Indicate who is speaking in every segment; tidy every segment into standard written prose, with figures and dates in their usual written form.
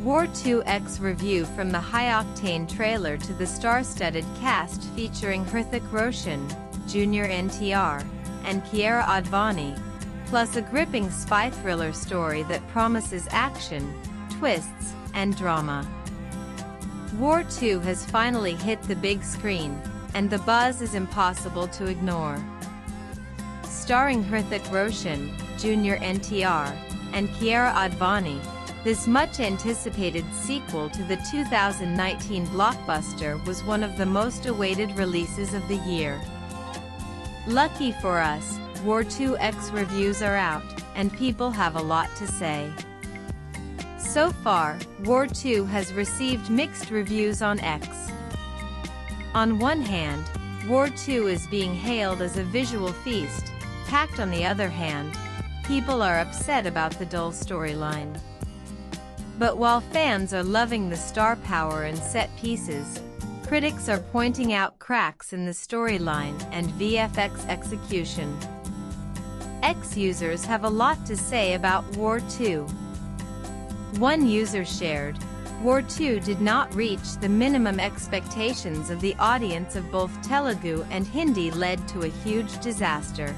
Speaker 1: War 2X review from the high-octane trailer to the star-studded cast featuring Hrithik, Roshan, Jr. NTR, and Kiara Advani, plus a gripping spy thriller story that promises action, twists, and drama. War 2 has finally hit the big screen, and the buzz is impossible to ignore. Starring Hrithik Roshan, Jr. NTR, and Kiara Advani, this much-anticipated sequel to the 2019 blockbuster was one of the most awaited releases of the year. Lucky for us, War 2X reviews are out, and people have a lot to say. So far, War 2 has received mixed reviews on X. On one hand, War 2 is being hailed as a visual feast, packed on the other hand, people are upset about the dull storyline. But while fans are loving the star power and set pieces, critics are pointing out cracks in the storyline and VFX execution. X users have a lot to say about War 2. One user shared, "War 2 did not reach the minimum expectations of the audience of both Telugu and Hindi, led to a huge disaster.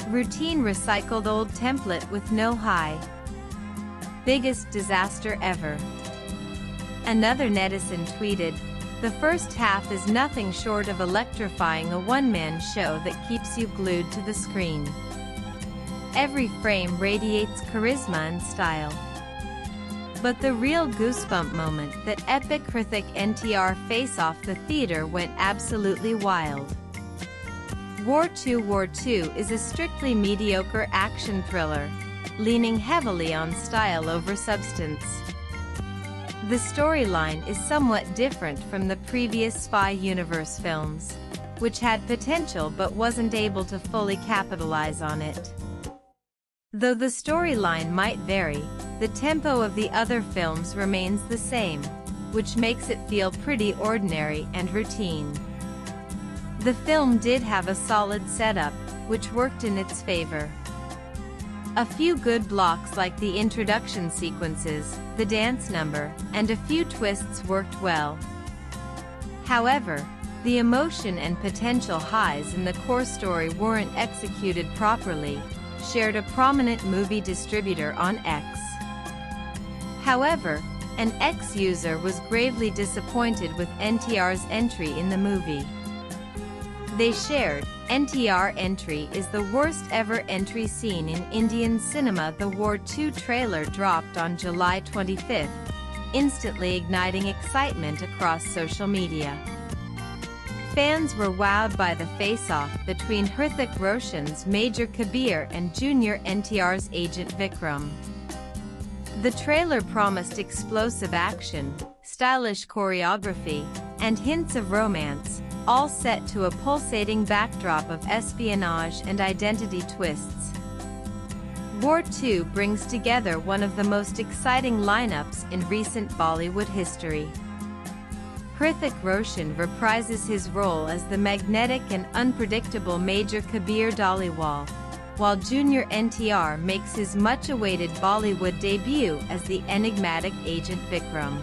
Speaker 1: Routine recycled old template with no high. Biggest disaster ever." Another netizen tweeted, "The first half is nothing short of electrifying, a one-man show that keeps you glued to the screen. Every frame radiates charisma and style." But the real goosebump moment, that epic Hrithik NTR face-off the theater, went absolutely wild. War 2 is a strictly mediocre action thriller, leaning heavily on style over substance. The storyline is somewhat different from the previous spy universe films, which had potential but wasn't able to fully capitalize on it. Though the storyline might vary, the tempo of the other films remains the same, which makes it feel pretty ordinary and routine. The film did have a solid setup, which worked in its favor. A few good blocks like the introduction sequences, the dance number, and a few twists worked well. However, the emotion and potential highs in the core story weren't executed properly, shared a prominent movie distributor on X. However, an X user was gravely disappointed with NTR's entry in the movie. They shared, "NTR entry is the worst ever entry seen in Indian cinema." The War 2 trailer dropped on July 25, instantly igniting excitement across social media. Fans were wowed by the face-off between Hrithik Roshan's Major Kabir and Jr. NTR's Agent Vikram. The trailer promised explosive action, stylish choreography, and hints of romance, all set to a pulsating backdrop of espionage and identity twists. War 2 brings together one of the most exciting lineups in recent Bollywood history. Hrithik Roshan reprises his role as the magnetic and unpredictable Major Kabir Dhaliwal, while Jr. NTR makes his much-awaited Bollywood debut as the enigmatic Agent Vikram.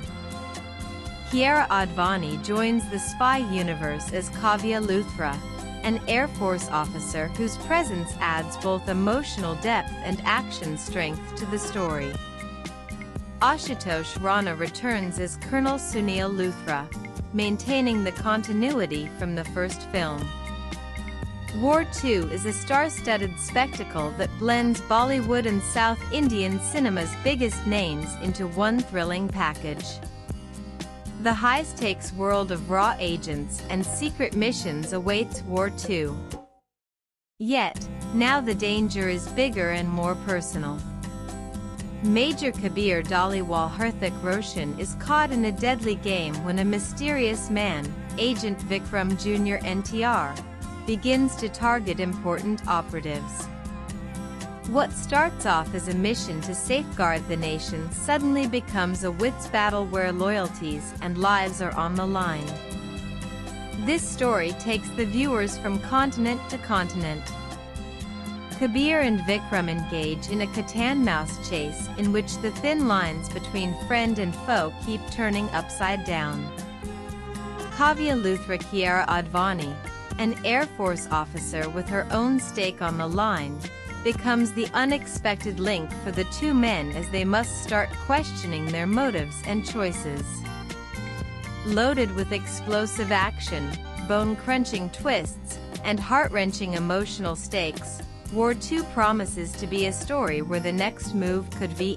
Speaker 1: Kiara Advani joins the spy universe as Kavya Luthra, an Air Force officer whose presence adds both emotional depth and action strength to the story. Ashutosh Rana returns as Colonel Sunil Luthra, maintaining the continuity from the first film. War 2 is a star-studded spectacle that blends Bollywood and South Indian cinema's biggest names into one thrilling package. The high-stakes world of raw agents and secret missions awaits War 2. Yet, now the danger is bigger and more personal. Major Kabir Dhaliwal Hrithik Roshan is caught in a deadly game when a mysterious man, Agent Vikram Jr. NTR, begins to target important operatives. What starts off as a mission to safeguard the nation suddenly becomes a wits battle where loyalties and lives are on the line. This story takes the viewers from continent to continent. Kabir and Vikram engage in a cat-and-mouse chase in which the thin lines between friend and foe keep turning upside down. Kavya Luthra Kiara Advani, an Air Force officer with her own stake on the line, becomes the unexpected link for the two men as they must start questioning their motives and choices. Loaded with explosive action, bone-crunching twists, and heart-wrenching emotional stakes, War 2 promises to be a story where the next move could be